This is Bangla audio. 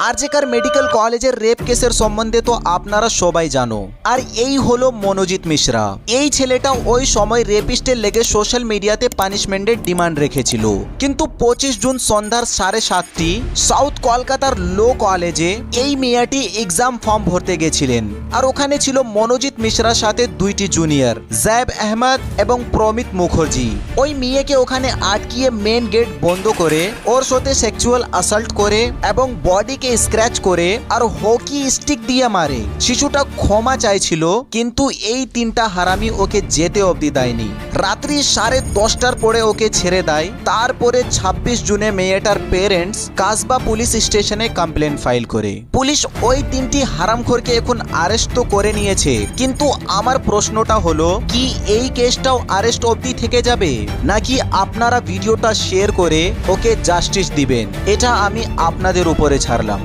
আরজেকার মেডিকেল কলেজের রেপ কেসের সম্বন্ধে তো আপনারা সবাই জানো। আর এই হলো মনোজিৎ মিশ্রা। এই ছেলেটা ওই সময় রেপিস্টের লেগে সোশ্যাল মিডিয়াতে পানিশমেন্টের ডিমান্ড রেখেছিল, কিন্তু 25 জুন সন্ধ্যার 7:30 সাউথ কলকাতার লো কলেজে এই মেয়েটি এক্সাম ফর্ম ভরতে গেছিলেন। আর ওখানে ছিল মনোজিৎ মিশ্রার সাথে দুইটি জুনিয়র, জায়েব আহমেদ এবং প্রমিত মুখার্জি। ওই মেয়েকে ওখানে আটকিয়ে মেন গেট বন্ধ করে ওর সাথে সেক্সুয়াল অ্যাসাল্ট করে এবং বডিকে স্ক্র্যাচ করে আর হকি স্টিক দিয়ে মারে। শিশুটা ক্ষমা চাইছিল, কিন্তু এই তিনটা হারামি ওকে যেতে অবধি দেয়নি। রাত্রি 10:30টার পরে ওকে ছেড়ে দেয়। তারপরে 26 জুনে মেয়েটার পেরেন্টস কাসবা পুলিশ স্টেশনে কমপ্লেন ফাইল করে। পুলিশ ওই তিনটি হারামখোরকে এখন আরেস্ট তো করে নিয়েছে, কিন্তু আমার প্রশ্নটা হলো কি এই কেসটাও আরেস্ট অবধি থেকে যাবে, নাকি আপনারা ভিডিওটা শেয়ার করে ওকে জাস্টিস দিবেন? এটা আমি আপনাদের উপরে ছাড়লাম।